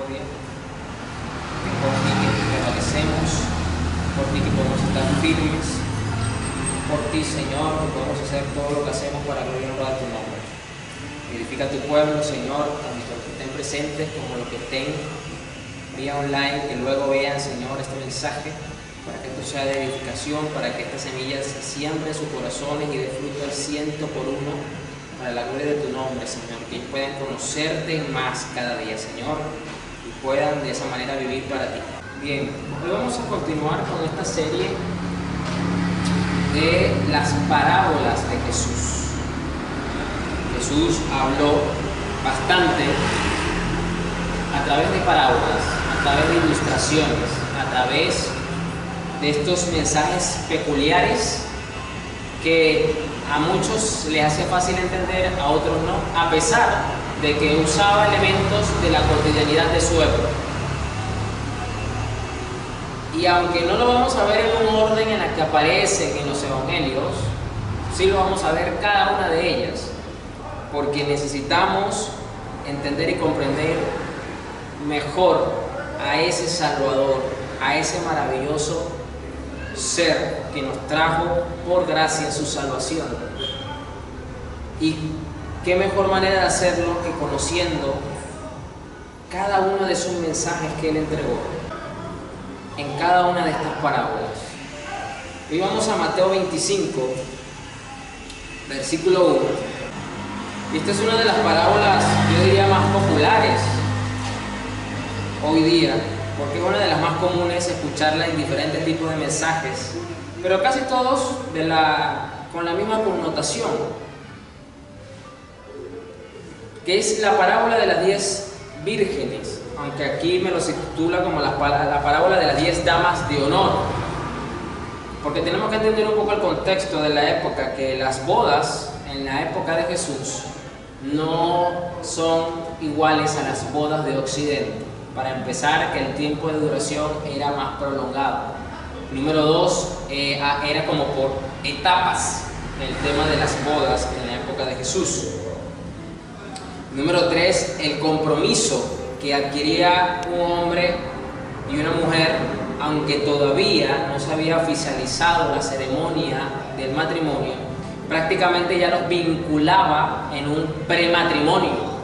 misericordia, es por ti que prevalecemos, por ti que podemos estar firmes, por ti, Señor, que podemos hacer todo lo que hacemos para gloria y honra de tu nombre. Edifica tu pueblo, Señor, tanto los que estén presentes como los que estén vía online, que luego vean, Señor, este mensaje, para que esto sea de edificación, para que esta semilla se siembre en sus corazones y dé fruto al 100 por uno, para la gloria de tu nombre, Señor, que ellos puedan conocerte más cada día, Señor, y puedan de esa manera vivir para ti. Bien, hoy vamos a continuar con esta serie de las parábolas de Jesús. Jesús habló bastante a través de parábolas, a través de ilustraciones, a través de estos mensajes peculiares que a muchos les hacía fácil entender, a otros no, a pesar de que usaba elementos de la cotidianidad de su época. Y aunque no lo vamos a ver en un orden en el que aparecen en los evangelios, sí lo vamos a ver cada una de ellas, porque necesitamos entender y comprender mejor a ese Salvador, a ese maravilloso ser que nos trajo por gracia su salvación. Y qué mejor manera de hacerlo que conociendo cada uno de esos mensajes que Él entregó en cada una de estas parábolas. Hoy vamos a Mateo 25, versículo 1. Y esta es una de las parábolas, yo diría, más populares hoy día, porque es una de las más comunes escucharla en diferentes tipos de mensajes, pero casi todos con la misma connotación, que es la parábola de las 10 vírgenes, aunque aquí me lo titula como la parábola de las 10 damas de honor, porque tenemos que entender un poco el contexto de la época, que las bodas en la época de Jesús no son iguales a las bodas de Occidente. Para empezar, que el tiempo de duración era más prolongado. Número 2, era como por etapas el tema de las bodas en la época de Jesús. Número 3, el compromiso que adquiría un hombre y una mujer, aunque todavía no se había oficializado la ceremonia del matrimonio, prácticamente ya los vinculaba en un prematrimonio,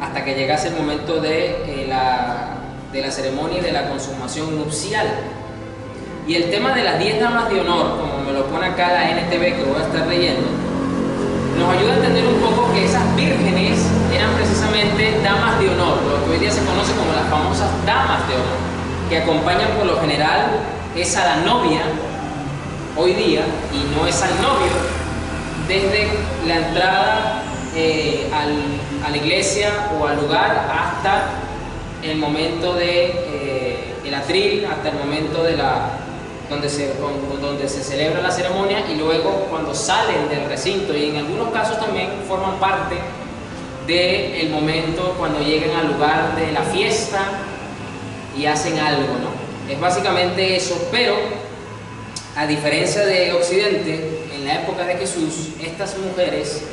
hasta que llegase el momento de la ceremonia y de la consumación nupcial. Y el tema de las 10 damas de honor, como me lo pone acá la NTV, que voy a estar leyendo, nos ayuda a entender un poco que esas vírgenes eran precisamente damas de honor, lo que hoy día se conoce como las famosas damas de honor, que acompañan por lo general es a la novia hoy día, y no es al novio, desde la entrada a la iglesia o al lugar hasta el momento el atril, hasta el momento de donde se celebra la ceremonia, y luego cuando salen del recinto, y en algunos casos también forman parte del momento cuando llegan al lugar de la fiesta y hacen algo, ¿no? Es básicamente eso, pero a diferencia de Occidente, en la época de Jesús, estas mujeres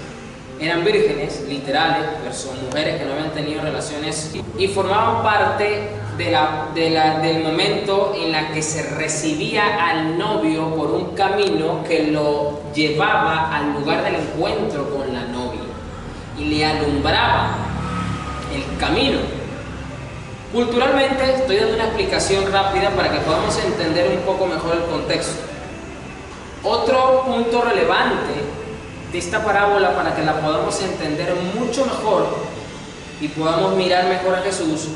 eran vírgenes, literales, pero son mujeres que no habían tenido relaciones y formaban parte del momento en la que se recibía al novio por un camino que lo llevaba al lugar del encuentro con la novia y le alumbraba el camino. Culturalmente, estoy dando una explicación rápida para que podamos entender un poco mejor el contexto. Otro punto relevante de esta parábola, para que la podamos entender mucho mejor y podamos mirar mejor a Jesús,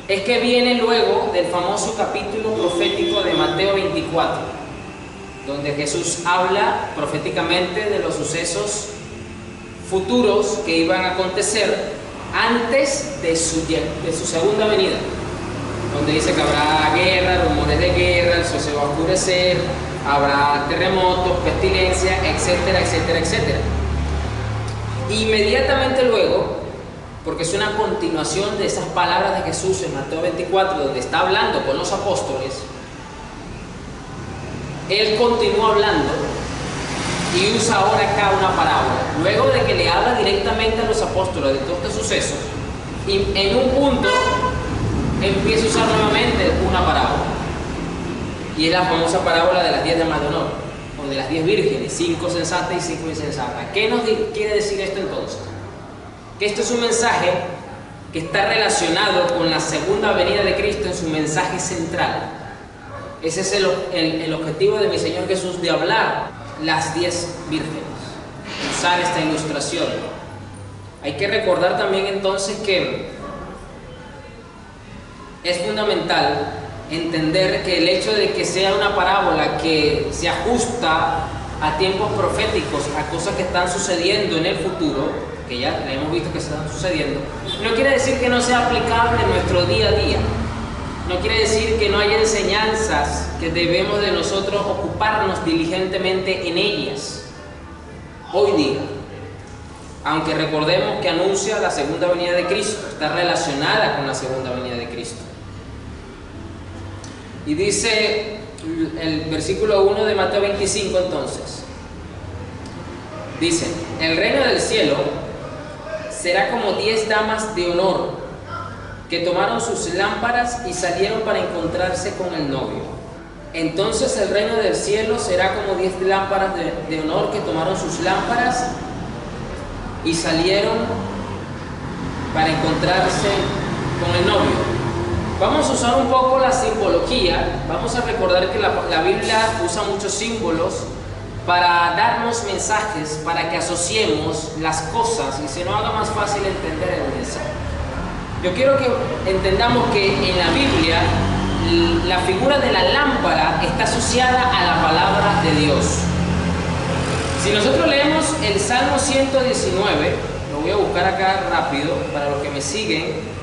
es que viene luego del famoso capítulo profético de Mateo 24, donde Jesús habla proféticamente de los sucesos futuros que iban a acontecer antes de su segunda venida, donde dice que habrá guerra, rumores de guerra, el sol se va a oscurecer, habrá terremotos, pestilencia, etcétera, etcétera, etcétera. Inmediatamente luego, porque es una continuación de esas palabras de Jesús en Mateo 24, donde está hablando con los apóstoles, Él continúa hablando y usa ahora acá una parábola. Luego de que le habla directamente a los apóstoles de todos estos sucesos, Y en un punto empieza a usar nuevamente una parábola. Y es la famosa parábola de las 10 damas de honor, o de las 10 vírgenes, 5 sensatas y 5 insensatas. ¿Qué nos quiere decir esto entonces? Que esto es un mensaje que está relacionado con la segunda venida de Cristo en su mensaje central. Ese es el objetivo de mi Señor Jesús, de hablar las 10 vírgenes, usar esta ilustración. Hay que recordar también entonces que es fundamental entender que el hecho de que sea una parábola que se ajusta a tiempos proféticos, a cosas que están sucediendo en el futuro, que ya hemos visto que están sucediendo, no quiere decir que no sea aplicable en nuestro día a día. No quiere decir que no haya enseñanzas que debemos de nosotros ocuparnos diligentemente en ellas hoy día. Aunque recordemos que anuncia la segunda venida de Cristo, está relacionada con la segunda venida de Cristo. Y dice el versículo 1 de Mateo 25 entonces. Dice, el reino del cielo será como 10 damas de honor que tomaron sus lámparas y salieron para encontrarse con el novio. Entonces el reino del cielo será como 10 lámparas de honor que tomaron sus lámparas y salieron para encontrarse con el novio. Vamos a usar un poco la simbología. Vamos a recordar que la Biblia usa muchos símbolos para darnos mensajes, para que asociemos las cosas y se nos haga más fácil entender el mensaje. Yo quiero que entendamos que en la Biblia la figura de la lámpara está asociada a la palabra de Dios. Si nosotros leemos el Salmo 119, lo voy a buscar acá rápido para los que me siguen,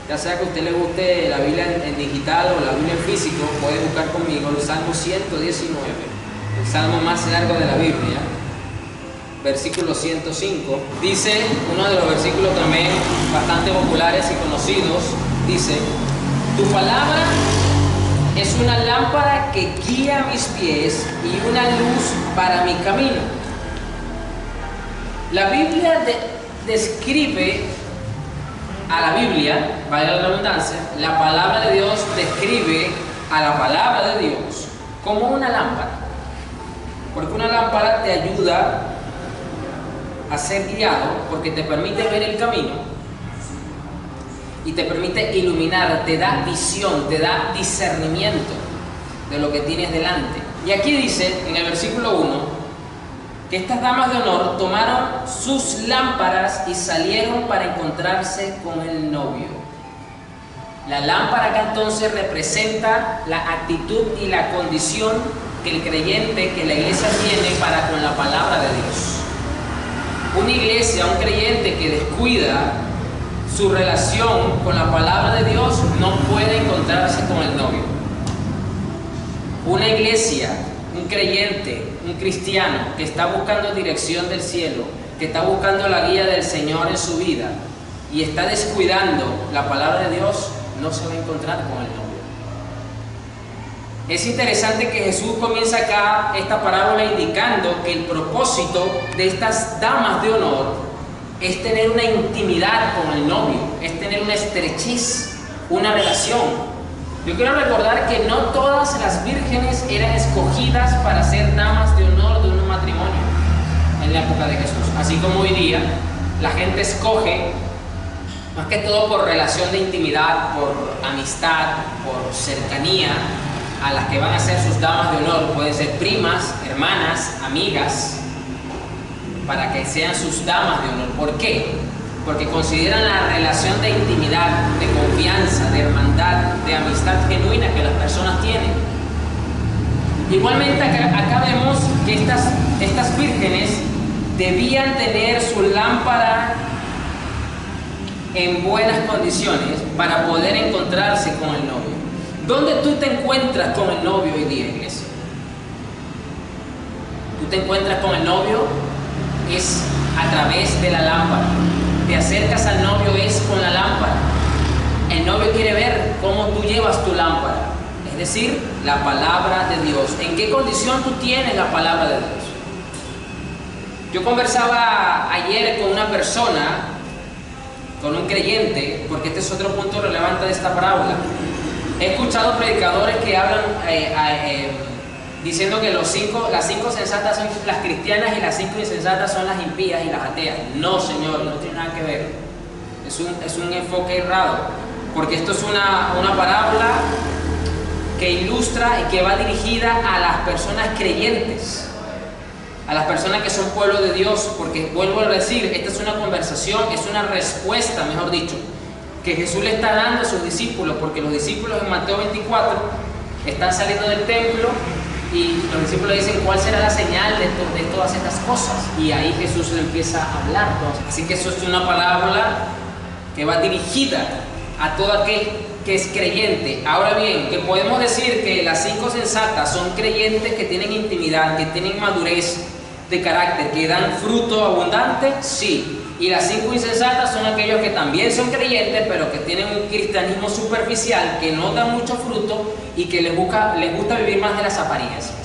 ya sea que a usted le guste la Biblia en digital o la Biblia en físico, puede buscar conmigo el Salmo 119, el salmo más largo de la Biblia, versículo 105. Dice, uno de los versículos también bastante populares y conocidos, dice, tu palabra es una lámpara que guía mis pies y una luz para mi camino. La Biblia describe a la Biblia, vaya la redundancia, la palabra de Dios describe a la palabra de Dios como una lámpara. Porque una lámpara te ayuda a ser guiado, porque te permite ver el camino y te permite iluminar, te da visión, te da discernimiento de lo que tienes delante. Y aquí dice, en el versículo 1, que estas damas de honor tomaron sus lámparas y salieron para encontrarse con el novio. La lámpara acá entonces representa la actitud y la condición que el creyente, que la iglesia tiene para con la palabra de Dios. Una iglesia, un creyente que descuida su relación con la palabra de Dios no puede encontrarse con el novio. Una iglesia, un creyente, un cristiano que está buscando dirección del cielo, que está buscando la guía del Señor en su vida y está descuidando la palabra de Dios, no se va a encontrar con el novio. Es interesante que Jesús comienza acá esta parábola indicando que el propósito de estas damas de honor es tener una intimidad con el novio, es tener una estrechez, una relación. Yo quiero recordar que no todas las vírgenes eran escogidas para ser damas de honor de un matrimonio en la época de Jesús. Así como hoy día la gente escoge, más que todo por relación de intimidad, por amistad, por cercanía, a las que van a ser sus damas de honor. Pueden ser primas, hermanas, amigas, para que sean sus damas de honor. ¿Por qué? Porque consideran la relación de intimidad, de confianza, de hermandad, de amistad genuina que las personas tienen. Igualmente acá vemos que estas vírgenes debían tener su lámpara en buenas condiciones para poder encontrarse con el novio. ¿Dónde tú te encuentras con el novio hoy día, iglesia? Tú te encuentras con el novio es a través de la lámpara. Te acercas al novio es con la lámpara. El novio quiere ver cómo tú llevas tu lámpara, es decir, la palabra de Dios. ¿En qué condición tú tienes la palabra de Dios? Yo conversaba ayer con una persona con un creyente, porque este es otro punto relevante de esta parábola. He escuchado predicadores que hablan diciendo que las 5 sensatas son las cristianas y las 5 insensatas son las impías y las ateas. No, señor, no tiene nada que ver. Es un enfoque errado, porque esto es una parábola que ilustra y que va dirigida a las personas creyentes, a las personas que son pueblo de Dios, porque vuelvo a decir, esta es una conversación, es una respuesta, mejor dicho, que Jesús le está dando a sus discípulos, porque los discípulos en Mateo 24 están saliendo del templo y los discípulos dicen, ¿cuál será la señal de todas estas cosas? Y ahí Jesús le empieza a hablar. Así que eso es una parábola que va dirigida a todo aquel que es creyente. Ahora bien, que podemos decir que las 5 sensatas son creyentes que tienen intimidad, que tienen madurez de carácter, que dan fruto abundante, sí. Y las 5 insensatas son aquellos que también son creyentes, pero que tienen un cristianismo superficial, que no dan mucho fruto y que les gusta vivir más de las apariencias.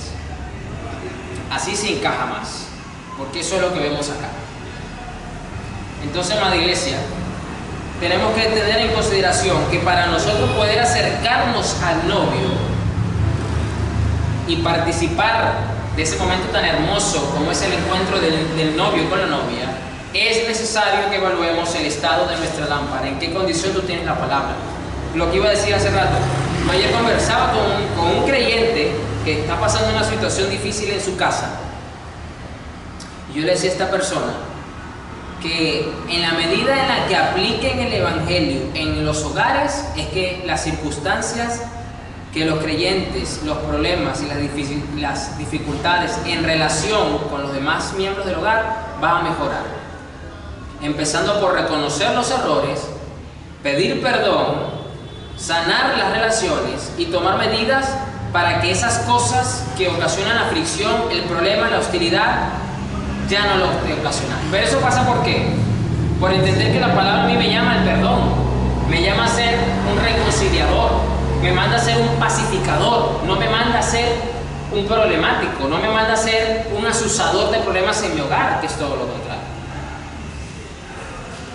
Así se encaja más, porque eso es lo que vemos acá. Entonces, amada iglesia, tenemos que tener en consideración que para nosotros poder acercarnos al novio y participar de ese momento tan hermoso como es el encuentro del novio con la novia, es necesario que evaluemos el estado de nuestra lámpara, en qué condición tú tienes la palabra. Lo que iba a decir hace rato, ayer conversaba con un creyente que está pasando una situación difícil en su casa, y yo le decía a esta persona que en la medida en la que apliquen el evangelio en los hogares, es que las circunstancias, que los creyentes, los problemas y las dificultades en relación con los demás miembros del hogar van a mejorar. Empezando por reconocer los errores, pedir perdón, sanar las relaciones y tomar medidas para que esas cosas que ocasionan la fricción, el problema, la hostilidad, ya no lo ocasionan. Pero eso pasa ¿por qué? Por entender que la palabra a mí me llama al perdón, me llama a ser un reconciliador, me manda a ser un pacificador, no me manda a ser un problemático, no me manda a ser un asusador de problemas en mi hogar, que es todo lo contrario.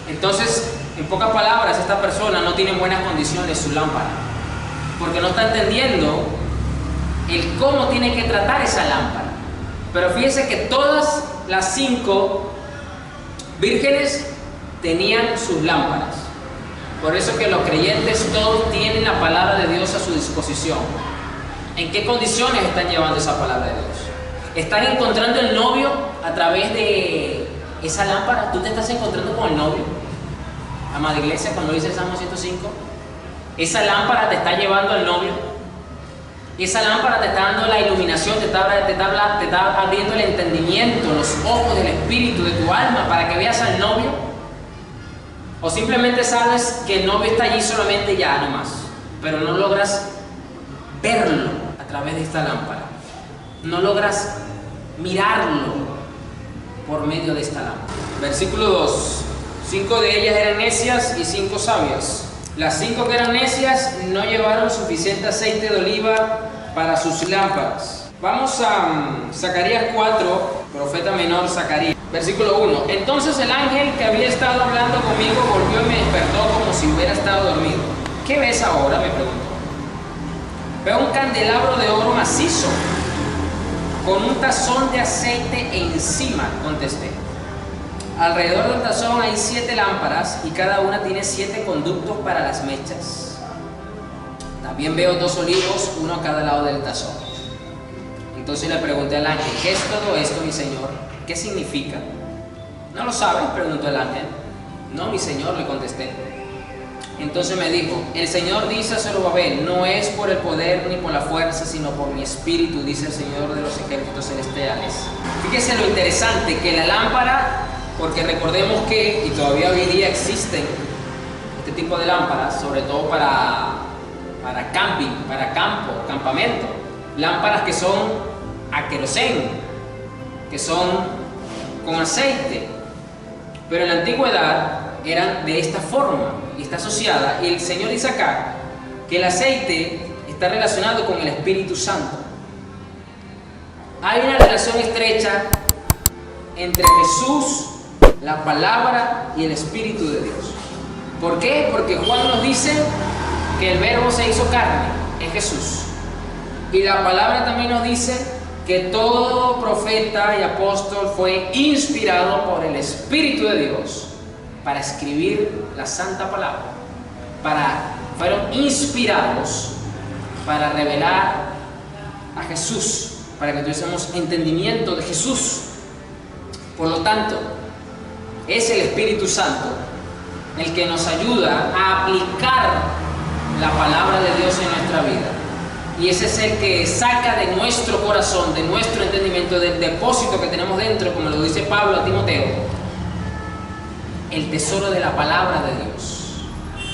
Entonces, en pocas palabras, esta persona no tiene en buenas condiciones su lámpara, porque no está entendiendo el cómo tiene que tratar esa lámpara. Pero fíjense que todas las 5 vírgenes tenían sus lámparas. Por eso que los creyentes todos tienen la palabra de Dios a su disposición. ¿En qué condiciones están llevando esa palabra de Dios? ¿Están encontrando el novio a través de esa lámpara? ¿Tú te estás encontrando con el novio? Amada iglesia, cuando dice el Salmo 105, esa lámpara te está llevando al novio. Esa lámpara te está dando la iluminación, te está abriendo el entendimiento, los ojos del espíritu, de tu alma, para que veas al novio. O simplemente sabes que el novio está allí solamente ya nomás, pero no logras verlo a través de esta lámpara. No logras mirarlo por medio de esta lámpara. Versículo 2. 5 de ellas eran necias y 5 sabias. Las 5 que eran necias no llevaron suficiente aceite de oliva para sus lámparas. Vamos a Zacarías 4, profeta menor Zacarías. Versículo 1. Entonces el ángel que había estado hablando conmigo volvió y me despertó como si hubiera estado dormido. ¿Qué ves ahora?, me preguntó. Veo un candelabro de oro macizo con un tazón de aceite encima, contesté. Alrededor del tazón hay 7 lámparas y cada una tiene 7 conductos para las mechas. También veo 2 olivos, uno a cada lado del tazón. Entonces le pregunté al ángel, ¿qué es todo esto, mi señor? ¿Qué significa? ¿No lo sabes?, preguntó el ángel. No, mi señor, le contesté. Entonces me dijo, el Señor dice a Zorobabel, no es por el poder ni por la fuerza, sino por mi espíritu, dice el Señor de los ejércitos celestiales. Fíjese lo interesante, que la lámpara, porque recordemos que, y todavía hoy día existen este tipo de lámparas, sobre todo para camping, para campamento, lámparas que son a querosén, que son con aceite, pero en la antigüedad eran de esta forma y está asociada, y el Señor dice acá que el aceite está relacionado con el Espíritu Santo. Hay una relación estrecha entre Jesús, la palabra y el Espíritu de Dios. ¿Por qué? Porque Juan nos dice que el verbo se hizo carne, es Jesús. Y la palabra también nos dice que todo profeta y apóstol fue inspirado por el Espíritu de Dios para escribir la santa palabra. Fueron inspirados para revelar a Jesús, para que tuviésemos entendimiento de Jesús. Por lo tanto, es el Espíritu Santo el que nos ayuda a aplicar la palabra de Dios en nuestra vida. Y ese es el que saca de nuestro corazón, de nuestro entendimiento, del depósito que tenemos dentro, como lo dice Pablo a Timoteo, el tesoro de la palabra de Dios.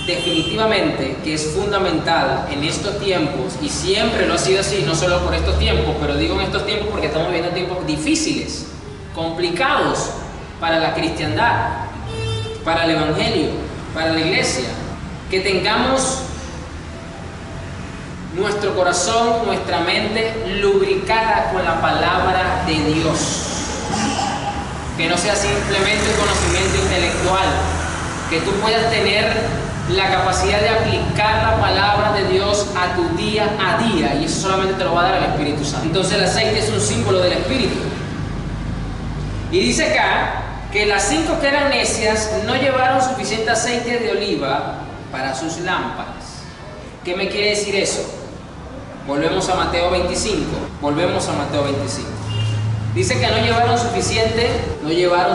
Definitivamente que es fundamental en estos tiempos, y siempre lo ha sido así, no solo por estos tiempos, pero digo en estos tiempos porque estamos viviendo tiempos difíciles, complicados para la cristiandad, para el evangelio, para la iglesia, que tengamos nuestro corazón, nuestra mente lubricada con la palabra de Dios. Que no sea simplemente un conocimiento intelectual, que tú puedas tener la capacidad de aplicar la palabra de Dios a tu día a día, y eso solamente te lo va a dar el Espíritu Santo. Entonces el aceite es un símbolo del Espíritu. Y dice acá que las 5 que eran necias no llevaron suficiente aceite de oliva para sus lámparas. ¿Qué me quiere decir eso? Volvemos a Mateo 25. Dice que no llevaron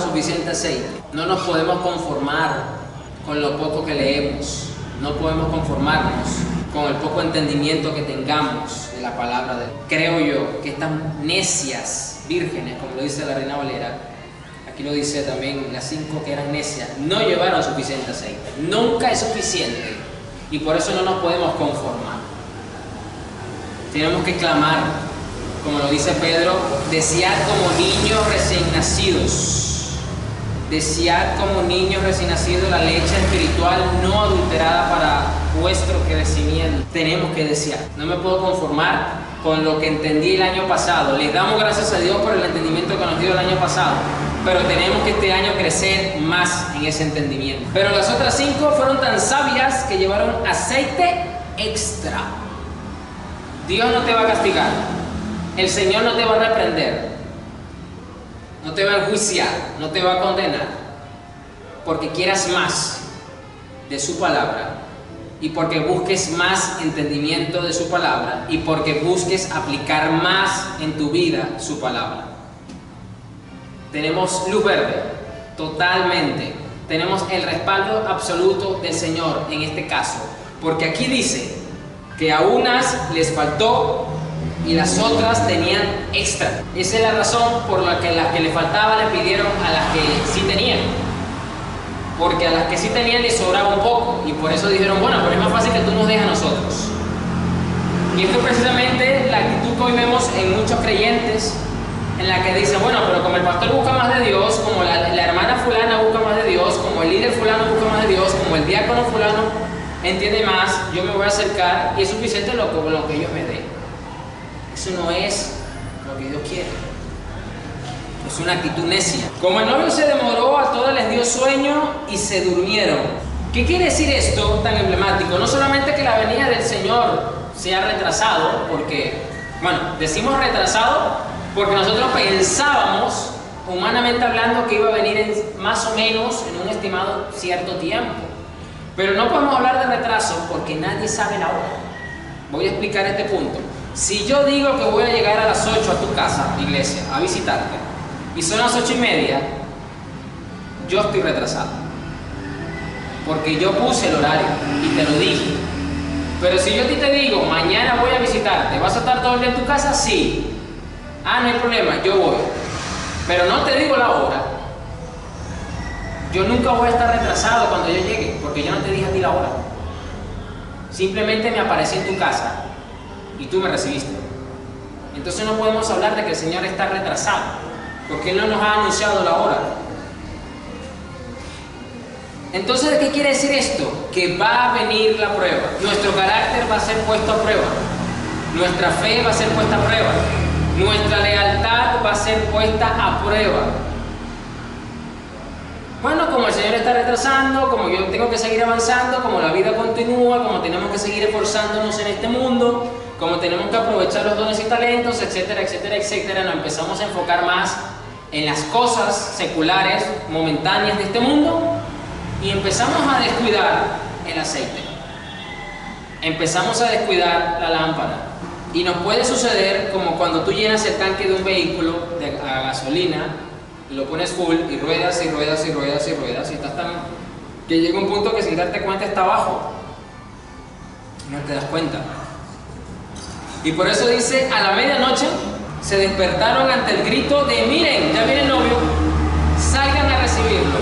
suficiente aceite. No nos podemos conformar con lo poco que leemos. No podemos conformarnos con el poco entendimiento que tengamos de la palabra de Dios. Creo yo que estas necias vírgenes, como lo dice la Reina Valera, aquí lo dice también, las 5 que eran necias, no llevaron suficiente aceite. Nunca es suficiente. Y por eso no nos podemos conformar. Tenemos que clamar, como lo dice Pedro, desead como niños recién nacidos. Desead como niños recién nacidos la leche espiritual no adulterada para vuestro crecimiento. Tenemos que desear. No me puedo conformar con lo que entendí el año pasado. Les damos gracias a Dios por el entendimiento que nos dio el año pasado, pero tenemos que este año crecer más en ese entendimiento. Pero las otras 5 fueron tan sabias que llevaron aceite extra. Dios no te va a castigar, el Señor no te va a reprender, no te va a enjuiciar, no te va a condenar, porque quieras más de su palabra, y porque busques más entendimiento de su palabra, y porque busques aplicar más en tu vida su palabra. Tenemos luz verde, totalmente. Tenemos el respaldo absoluto del Señor en este caso, porque aquí dice que a unas les faltó y las otras tenían extra. Esa es la razón por la que las que le faltaba le pidieron a las que sí tenían, porque a las que sí tenían les sobraba un poco, y por eso dijeron, bueno, pero es más fácil que tú nos dejes a nosotros. Y esto es precisamente la actitud que hoy vemos en muchos creyentes, en la que dicen, bueno, pero como el pastor busca más de Dios, como la hermana fulana busca más de Dios, como el líder fulano busca más de Dios, como el diácono fulano entiende más, yo me voy a acercar y es suficiente lo que ellos me den. Eso no es lo que Dios quiere. Es una actitud necia. Como el novio se demoró, a todos les dio sueño y se durmieron. ¿Qué quiere decir esto tan emblemático? No solamente que la venida del Señor sea retrasado, porque, bueno, decimos retrasado porque nosotros pensábamos, humanamente hablando, que iba a venir más o menos en un estimado cierto tiempo. Pero no podemos hablar de retraso porque nadie sabe la hora. Voy a explicar este punto. Si yo digo que voy a llegar a las 8 a tu casa, iglesia, a visitarte, y son las 8:30, yo estoy retrasado. Porque yo puse el horario y te lo dije. Pero si yo a ti te digo, mañana voy a visitarte, ¿vas a estar todo el día en tu casa? Sí. Ah, no hay problema, yo voy. Pero no te digo la hora. Yo nunca voy a estar retrasado cuando yo llegue, porque yo no te dije a ti la hora. Simplemente me aparecí en tu casa y tú me recibiste. Entonces no podemos hablar de que el Señor está retrasado, porque Él no nos ha anunciado la hora. Entonces, ¿qué quiere decir esto? Que va a venir la prueba. Nuestro carácter va a ser puesto a prueba. Nuestra fe va a ser puesta a prueba. Nuestra lealtad va a ser puesta a prueba. Bueno, como el Señor está retrasando, como yo tengo que seguir avanzando, como la vida continúa, como tenemos que seguir esforzándonos en este mundo, como tenemos que aprovechar los dones y talentos, etcétera, etcétera, etcétera, nos empezamos a enfocar más en las cosas seculares, momentáneas de este mundo, y empezamos a descuidar el aceite. Empezamos a descuidar la lámpara. Y nos puede suceder como cuando tú llenas el tanque de un vehículo a gasolina, y lo pones full, y ruedas, y ruedas, y ruedas, y ruedas, y estás tan... que llega un punto que sin darte cuenta está abajo. No te das cuenta. Y por eso dice, a la medianoche se despertaron ante el grito de: miren, ya viene el novio, salgan a recibirlo.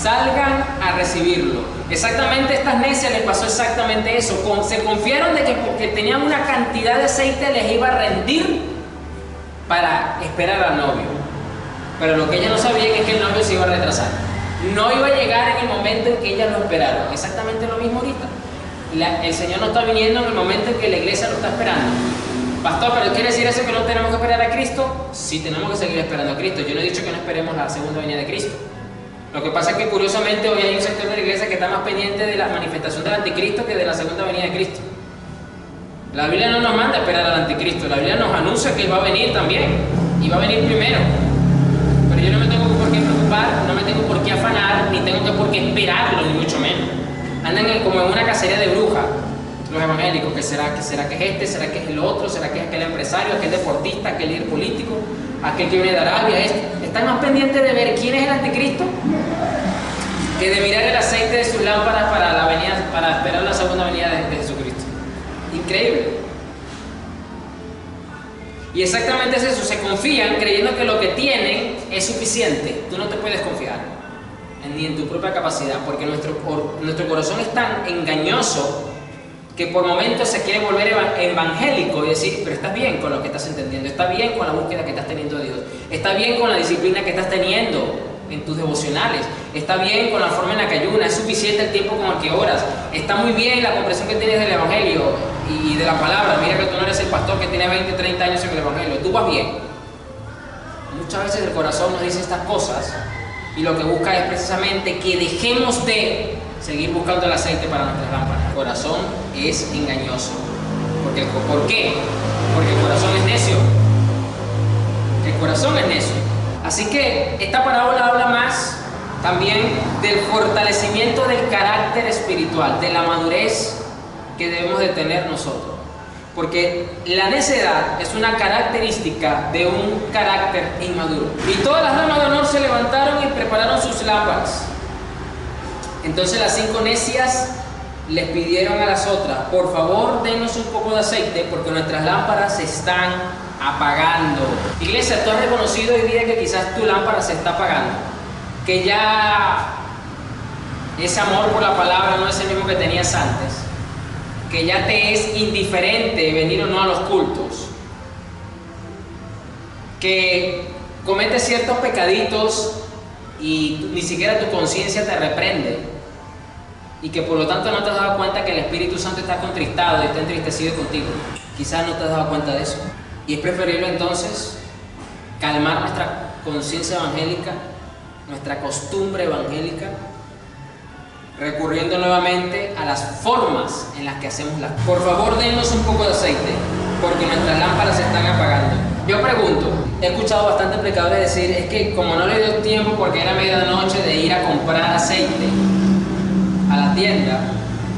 Salgan a recibirlo. Exactamente, a estas necias les pasó exactamente eso. Se confiaron de que porque tenían una cantidad de aceite les iba a rendir para esperar al novio. Pero lo que ellas no sabían es que el novio se iba a retrasar. No iba a llegar en el momento en que ellas lo esperaron. Exactamente lo mismo ahorita. El Señor no está viniendo en el momento en que la iglesia lo está esperando. Pastor, ¿pero quiere decir eso que no tenemos que esperar a Cristo? Sí, tenemos que seguir esperando a Cristo. Yo no he dicho que no esperemos la segunda venida de Cristo. Lo que pasa es que curiosamente hoy hay un sector de la iglesia que está más pendiente de la manifestación del anticristo que de la segunda venida de Cristo. La Biblia no nos manda a esperar al anticristo, la Biblia nos anuncia que va a venir también, y va a venir primero. Pero yo no me tengo por qué preocupar, no me tengo por qué afanar, ni tengo por qué esperarlo, ni mucho menos. Andan como en una cacería de brujas los evangélicos, que será que es este, será que es el otro, será que es aquel empresario, aquel deportista, aquel líder político, aquel que viene de Arabia. Están más pendientes de ver quién es el anticristo que de mirar el aceite de sus lámparas para esperar la segunda venida de Jesucristo. Increíble. Y exactamente es eso, se confían creyendo que lo que tienen es suficiente. Tú no te puedes confiar ni en tu propia capacidad, porque nuestro corazón es tan engañoso que por momentos se quiere volver evangélico y decir: pero estás bien con lo que estás entendiendo, está bien con la búsqueda que estás teniendo de Dios, está bien con la disciplina que estás teniendo en tus devocionales, está bien con la forma en la que ayunas, es suficiente el tiempo con el que oras, está muy bien la comprensión que tienes del evangelio y de la palabra. Mira que tú no eres el pastor que tiene 20, 30 años en el evangelio, tú vas bien. Muchas veces el corazón nos dice estas cosas y lo que busca es precisamente que dejemos de seguir buscando el aceite para nuestras lámparas. El corazón es engañoso. ¿Por qué? Porque el corazón es necio. El corazón es necio. Así que esta parábola habla más también del fortalecimiento del carácter espiritual, de la madurez que debemos de tener nosotros. Porque la necedad es una característica de un carácter inmaduro. Y todas las damas de honor se levantaron y prepararon sus lámparas. Entonces las 5 necias les pidieron a las otras: por favor, denos un poco de aceite porque nuestras lámparas se están apagando. Iglesia, tú has reconocido hoy día que quizás tu lámpara se está apagando, que ya ese amor por la palabra no es el mismo que tenías antes, que ya te es indiferente venir o no a los cultos, que cometes ciertos pecaditos y ni siquiera tu conciencia te reprende, y que por lo tanto no te has dado cuenta que el Espíritu Santo está contristado y está entristecido contigo. Quizás no te has dado cuenta de eso, y es preferible entonces calmar nuestra conciencia evangélica, nuestra costumbre evangélica, recurriendo nuevamente a las formas en las que hacemos las cosas. Por favor, denos un poco de aceite porque nuestras lámparas se están apagando. Yo pregunto, he escuchado bastantes predicadores decir: es que como no le dio tiempo porque era medianoche de ir a comprar aceite a la tienda,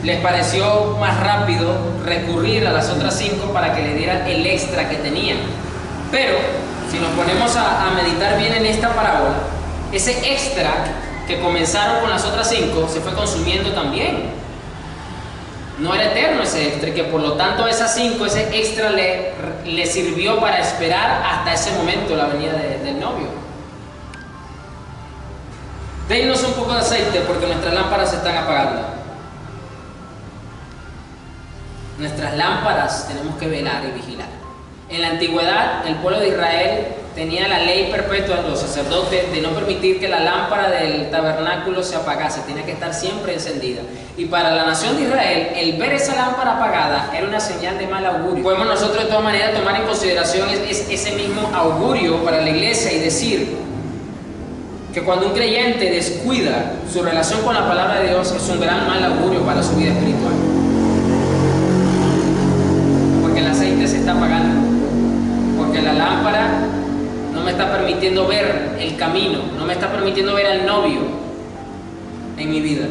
les pareció más rápido recurrir a las otras 5 para que le dieran el extra que tenían. Pero si nos ponemos a meditar bien en esta parábola, ese extra que comenzaron con las otras 5 se fue consumiendo también. No era eterno ese extra, y que por lo tanto esas 5, ese extra le sirvió para esperar hasta ese momento la venida del novio. Denos un poco de aceite porque nuestras lámparas se están apagando. Nuestras lámparas tenemos que velar y vigilar. En la antigüedad, el pueblo de Israel tenía la ley perpetua de los sacerdotes de no permitir que la lámpara del tabernáculo se apagase, tenía que estar siempre encendida. Y para la nación de Israel, el ver esa lámpara apagada era una señal de mal augurio. Podemos nosotros de todas maneras tomar en consideración ese mismo augurio para la iglesia y decir: que cuando un creyente descuida su relación con la palabra de Dios es un gran mal augurio para su vida espiritual. Porque el aceite se está apagando, porque la lámpara no me está permitiendo ver el camino, no me está permitiendo ver al novio en mi vida.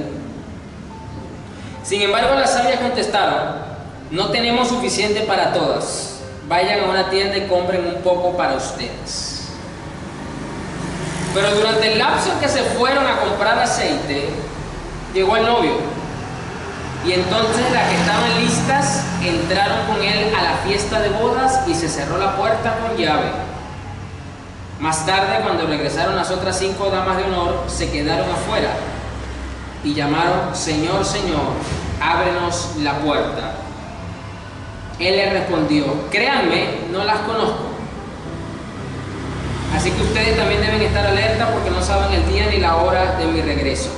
Sin embargo, las sabias contestaron: no tenemos suficiente para todas. Vayan a una tienda y compren un poco para ustedes. Pero durante el lapso en que se fueron a comprar aceite, llegó el novio. Y entonces las que estaban listas entraron con él a la fiesta de bodas y se cerró la puerta con llave. Más tarde, cuando regresaron las otras 5 damas de honor, se quedaron afuera y llamaron: Señor, Señor, ábrenos la puerta. Él le respondió: créanme, no las conozco. Así que ustedes también deben estar alerta porque no saben el día ni la hora de mi regreso.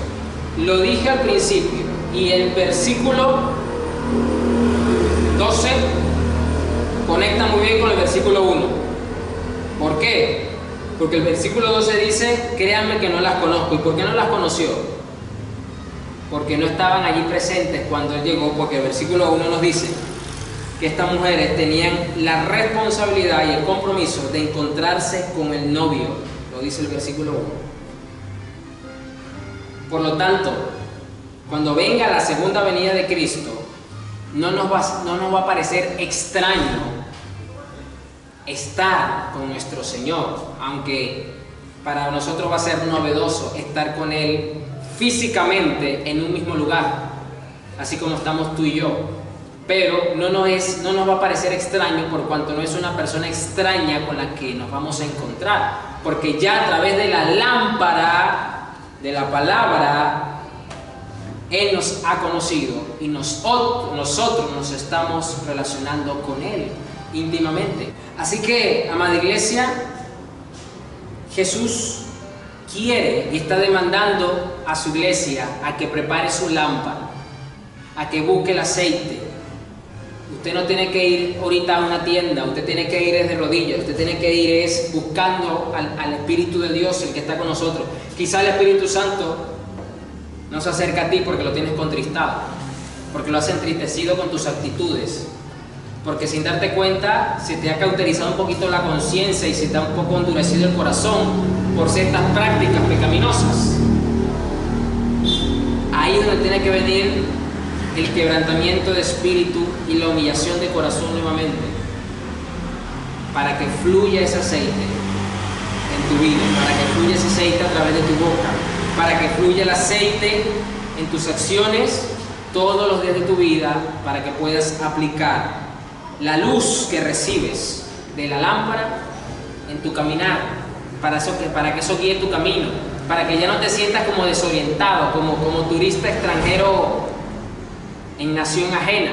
Lo dije al principio, y el versículo 12 conecta muy bien con el versículo 1. ¿Por qué? Porque el versículo 12 dice: créanme que no las conozco. ¿Y por qué no las conoció? Porque no estaban allí presentes cuando él llegó, porque el versículo 1 nos dice que estas mujeres tenían la responsabilidad y el compromiso de encontrarse con el novio. Lo dice el versículo 1. Por lo tanto, cuando venga la segunda venida de Cristo, no nos va a parecer extraño estar con nuestro Señor, aunque para nosotros va a ser novedoso estar con Él físicamente en un mismo lugar, así como estamos tú y yo. Pero no nos va a parecer extraño por cuanto no es una persona extraña con la que nos vamos a encontrar, porque ya a través de la lámpara de la palabra Él nos ha conocido y nosotros nos estamos relacionando con Él íntimamente. Así que, amada iglesia, Jesús quiere y está demandando a su iglesia a que prepare su lámpara, a que busque el aceite. Usted no tiene que ir ahorita a una tienda, usted tiene que ir de rodillas, usted tiene que ir buscando al Espíritu de Dios, el que está con nosotros. Quizá el Espíritu Santo no se acerca a ti porque lo tienes contristado, porque lo has entristecido con tus actitudes, porque sin darte cuenta se te ha cauterizado un poquito la conciencia y se te ha un poco endurecido el corazón por ciertas prácticas pecaminosas. Ahí es donde tiene que venir el quebrantamiento de espíritu y la humillación de corazón nuevamente, para que fluya ese aceite en tu vida, para que fluya ese aceite a través de tu boca, para que fluya el aceite en tus acciones todos los días de tu vida, para que puedas aplicar la luz que recibes de la lámpara en tu caminar, para que eso guíe tu camino, para que ya no te sientas como desorientado, como turista extranjero en nación ajena,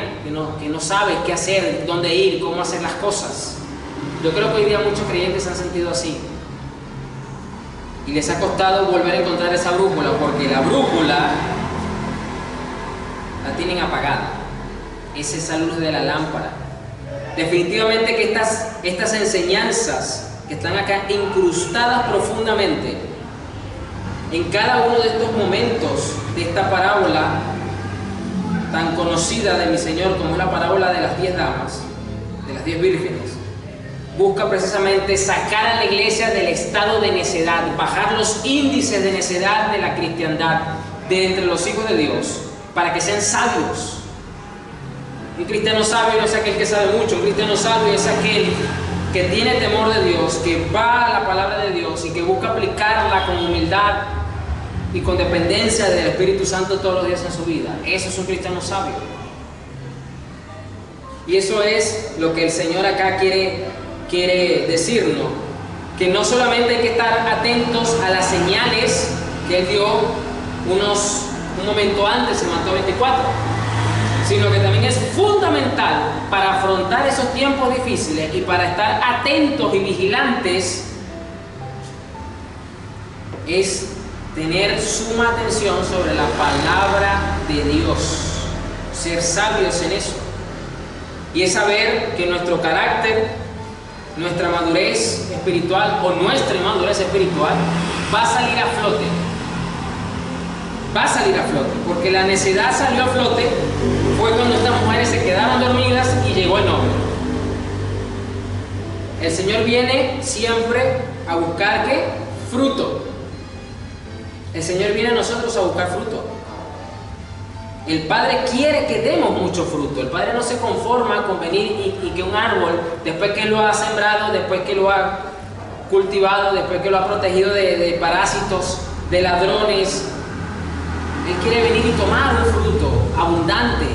que no sabes qué hacer, dónde ir, cómo hacer las cosas. Yo creo que hoy día muchos creyentes se han sentido así y les ha costado volver a encontrar esa brújula, porque la brújula la tienen apagada. Es esa luz de la lámpara. Definitivamente que estas enseñanzas que están acá incrustadas profundamente en cada uno de estos momentos de esta parábola tan conocida de mi Señor, como es la parábola de las 10 damas, de las 10 vírgenes, busca precisamente sacar a la iglesia del estado de necedad, bajar los índices de necedad de la cristiandad de entre los hijos de Dios, para que sean sabios. Un cristiano sabio no es aquel que sabe mucho, un cristiano sabio es aquel que tiene temor de Dios, que va a la palabra de Dios y que busca aplicarla con humildad y con dependencia del Espíritu Santo todos los días en su vida. Eso es un cristiano sabio. Y eso es lo que el Señor acá quiere decirnos, que no solamente hay que estar atentos a las señales que Él dio un momento antes en Mateo 24, sino que también es fundamental para afrontar esos tiempos difíciles y para estar atentos y vigilantes, es tener suma atención sobre la palabra de Dios, ser sabios en eso, y es saber que nuestro carácter, nuestra madurez espiritual o nuestra inmadurez espiritual va a salir a flote. Va a salir a flote, porque la necedad salió a flote fue cuando estas mujeres se quedaron dormidas y llegó el novio. El Señor viene siempre a buscar ¿qué? Fruto. El Señor viene a nosotros a buscar fruto. El Padre quiere que demos mucho fruto. El Padre no se conforma con venir y que un árbol, después que lo ha sembrado, después que lo ha cultivado, después que lo ha protegido de parásitos, de ladrones, Él quiere venir y tomar un fruto abundante.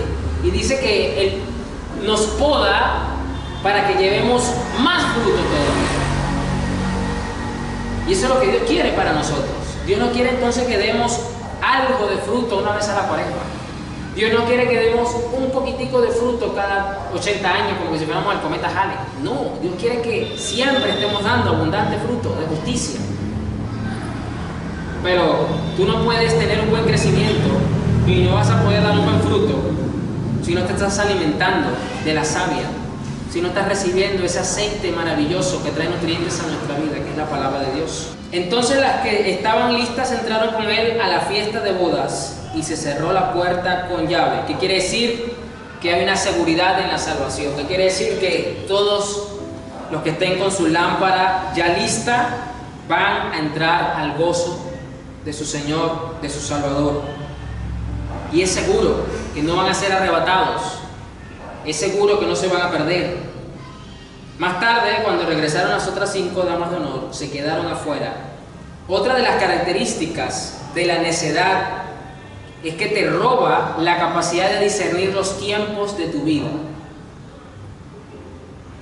Y dice que Él nos poda para que llevemos más fruto todavía. Y eso es lo que Dios quiere para nosotros. Dios no quiere entonces que demos algo de fruto una vez a la cuaresma. Dios no quiere que demos un poquitico de fruto cada 80 años como si fuéramos al cometa Halley. No, Dios quiere que siempre estemos dando abundante fruto de justicia. Pero tú no puedes tener un buen crecimiento y no vas a poder dar un buen fruto si no te estás alimentando de la savia, si no estás recibiendo ese aceite maravilloso que trae nutrientes a nuestra vida, que es la palabra de Dios. Entonces las que estaban listas entraron con él a la fiesta de bodas y se cerró la puerta con llave. ¿Qué quiere decir? Que hay una seguridad en la salvación. ¿Qué quiere decir? Que todos los que estén con su lámpara ya lista van a entrar al gozo de su Señor, de su Salvador. Y es seguro que no van a ser arrebatados. Es seguro que no se van a perder. Más tarde, cuando regresaron las otras 5 damas de honor, se quedaron afuera. Otra de las características de la necedad es que te roba la capacidad de discernir los tiempos de tu vida.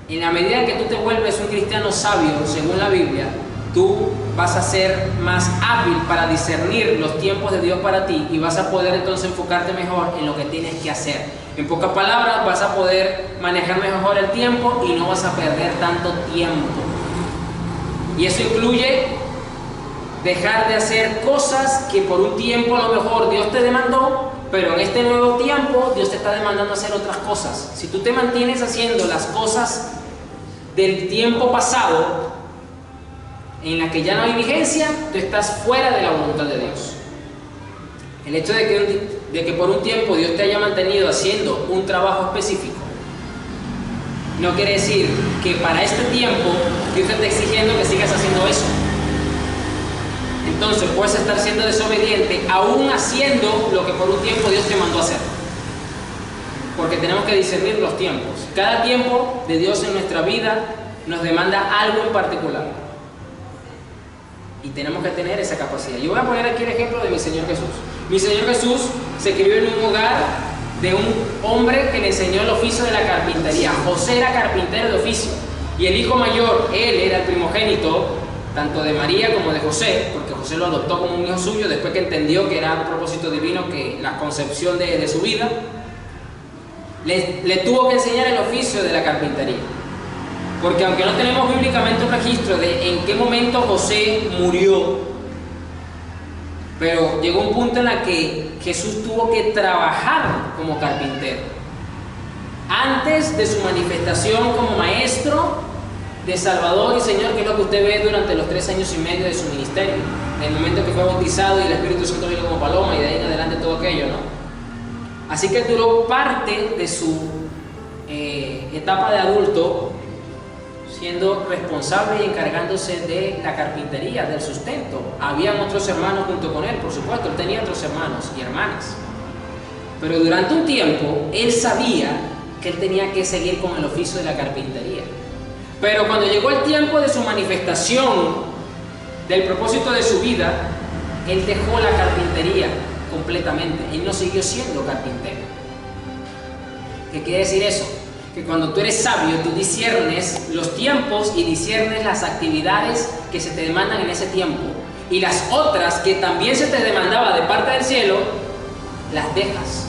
En la medida en que tú te vuelves un cristiano sabio, según la Biblia, tú vas a ser más hábil para discernir los tiempos de Dios para ti y vas a poder entonces enfocarte mejor en lo que tienes que hacer. En pocas palabras, vas a poder manejar mejor el tiempo y no vas a perder tanto tiempo. Y eso incluye dejar de hacer cosas que por un tiempo a lo mejor Dios te demandó, pero en este nuevo tiempo Dios te está demandando hacer otras cosas. Si tú te mantienes haciendo las cosas del tiempo pasado, en la que ya no hay vigencia, tú estás fuera de la voluntad de Dios. El hecho de que por un tiempo Dios te haya mantenido haciendo un trabajo específico, no quiere decir que para este tiempo Dios te está exigiendo que sigas haciendo eso. Entonces puedes estar siendo desobediente aún haciendo lo que por un tiempo Dios te mandó a hacer. Porque tenemos que discernir los tiempos. Cada tiempo de Dios en nuestra vida nos demanda algo en particular. Y tenemos que tener esa capacidad. Yo voy a poner aquí el ejemplo de mi Señor Jesús. Mi Señor Jesús se crió en un hogar de un hombre que le enseñó el oficio de la carpintería. José era carpintero de oficio. Y el hijo mayor, él era el primogénito, tanto de María como de José, porque José lo adoptó como un hijo suyo después que entendió que era un propósito divino, que la concepción de su vida. Le tuvo que enseñar el oficio de la carpintería. Porque aunque no tenemos bíblicamente un registro de en qué momento José murió, pero llegó un punto en el que Jesús tuvo que trabajar como carpintero. Antes de su manifestación como maestro de Salvador y Señor, que es lo que usted ve durante los 3 años y medio de su ministerio. En el momento que fue bautizado y el Espíritu Santo vino como paloma y de ahí en adelante todo aquello, ¿no? Así que duró parte de su etapa de adulto siendo responsable y encargándose de la carpintería, del sustento. Habían otros hermanos junto con él, por supuesto, él tenía otros hermanos y hermanas. Pero durante un tiempo, él sabía que él tenía que seguir con el oficio de la carpintería. Pero cuando llegó el tiempo de su manifestación, del propósito de su vida, él dejó la carpintería completamente. Él no siguió siendo carpintero. ¿Qué quiere decir eso? Que cuando tú eres sabio, tú disciernes los tiempos y disciernes las actividades que se te demandan en ese tiempo. Y las otras que también se te demandaba de parte del cielo, las dejas,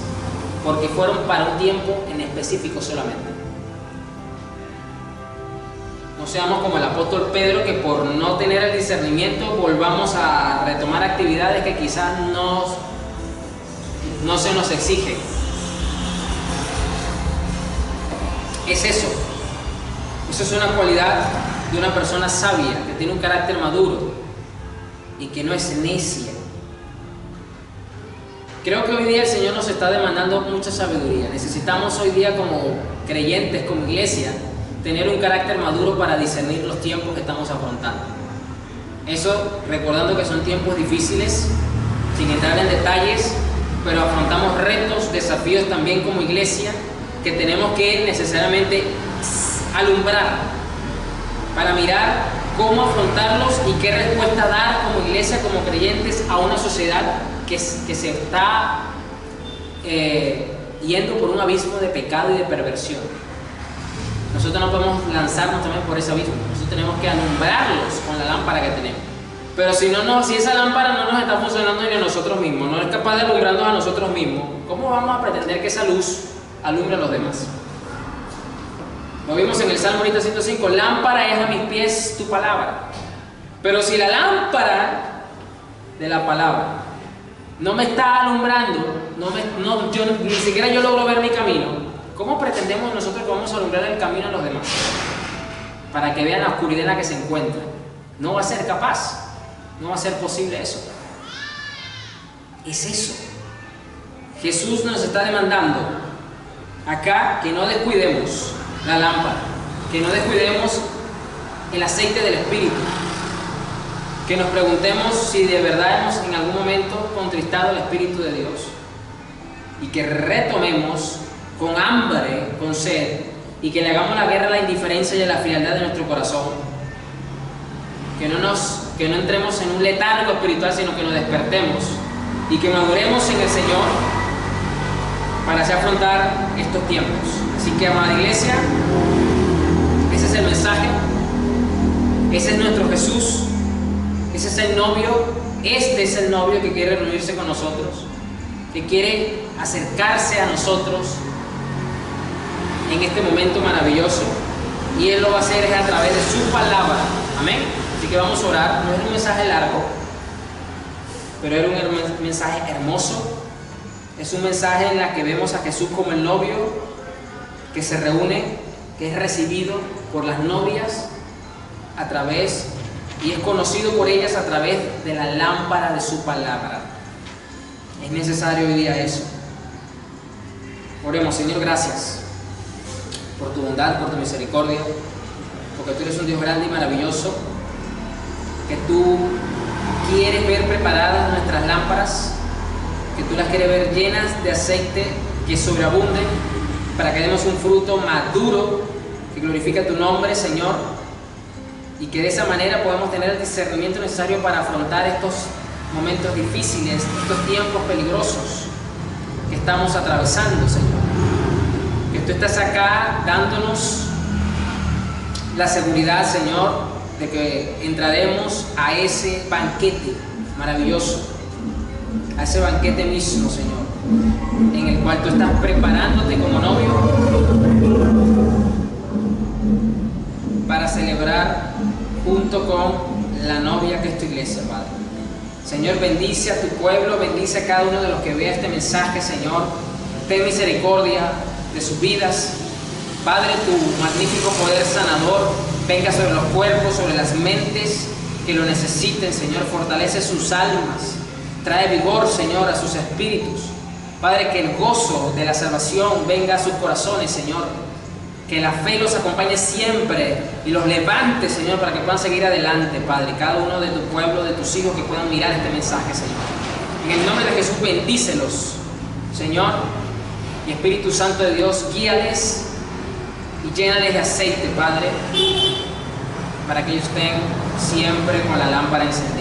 porque fueron para un tiempo en específico solamente. No seamos como el apóstol Pedro, que por no tener el discernimiento volvamos a retomar actividades que quizás no se nos exigen. Es eso. Eso es una cualidad de una persona sabia, que tiene un carácter maduro. y que no es necia. Creo que hoy día el Señor nos está demandando mucha sabiduría. Necesitamos hoy día como creyentes, como iglesia, tener un carácter maduro para discernir los tiempos que estamos afrontando. Eso recordando que son tiempos difíciles, sin entrar en detalles, pero afrontamos retos, desafíos también como iglesia que tenemos que necesariamente alumbrar para mirar cómo afrontarlos y qué respuesta dar como iglesia, como creyentes a una sociedad que se está yendo por un abismo de pecado y de perversión. Nosotros no podemos lanzarnos también por ese abismo. Nosotros tenemos que alumbrarlos con la lámpara que tenemos. Pero si esa lámpara no nos está funcionando ni a nosotros mismos, no es capaz de alumbrarnos a nosotros mismos, ¿cómo vamos a pretender que esa luz alumbre a los demás? Lo vimos en el Salmo 105, lámpara es a mis pies tu palabra. Pero si la lámpara de la palabra no me está alumbrando, ni siquiera yo logro ver mi camino, ¿cómo pretendemos nosotros que vamos a alumbrar el camino a los demás? Para que vean la oscuridad en la que se encuentran. No va a ser capaz, no va a ser posible eso. Es eso. Jesús nos está demandando acá que no descuidemos la lámpara, que no descuidemos el aceite del Espíritu, que nos preguntemos si de verdad hemos en algún momento contristado el Espíritu de Dios y que retomemos con hambre, con sed, y que le hagamos la guerra a la indiferencia y a la frialdad de nuestro corazón, que no entremos en un letargo espiritual, sino que nos despertemos y que maduremos en el Señor para así afrontar estos tiempos. Así que, amada iglesia, ese es el mensaje, ese es nuestro Jesús, ese es el novio, este es el novio que quiere reunirse con nosotros, que quiere acercarse a nosotros en este momento maravilloso, y Él lo va a hacer a través de su palabra. Amén. Así que vamos a orar. No es un mensaje largo, pero era un mensaje hermoso. Es un mensaje en el que vemos a Jesús como el novio que se reúne, que es recibido por las novias a través, y es conocido por ellas a través de la lámpara de su palabra. Es necesario hoy día eso. Oremos. Señor, gracias por tu bondad, por tu misericordia, porque tú eres un Dios grande y maravilloso, que tú quieres ver preparadas nuestras lámparas, que tú las quieres ver llenas de aceite que sobreabunde, para que demos un fruto maduro que glorifique tu nombre, Señor, y que de esa manera podamos tener el discernimiento necesario para afrontar estos momentos difíciles, estos tiempos peligrosos que estamos atravesando, Señor. Que tú estás acá dándonos la seguridad, Señor, de que entraremos a ese banquete maravilloso, a ese banquete mismo, Señor, en el cual tú estás preparándote como novio para celebrar junto con la novia que es tu iglesia, Padre. Señor, bendice a tu pueblo, bendice a cada uno de los que vea este mensaje, Señor. Ten misericordia de sus vidas. Padre, tu magnífico poder sanador venga sobre los cuerpos, sobre las mentes que lo necesiten, Señor. Fortalece sus almas, trae vigor, Señor, a sus espíritus. Padre, que el gozo de la salvación venga a sus corazones, Señor. Que la fe los acompañe siempre y los levante, Señor, para que puedan seguir adelante, Padre. Cada uno de tu pueblo, de tus hijos, que puedan mirar este mensaje, Señor. En el nombre de Jesús, bendícelos, Señor. Y Espíritu Santo de Dios, guíales y llénales de aceite, Padre, para que ellos estén siempre con la lámpara encendida.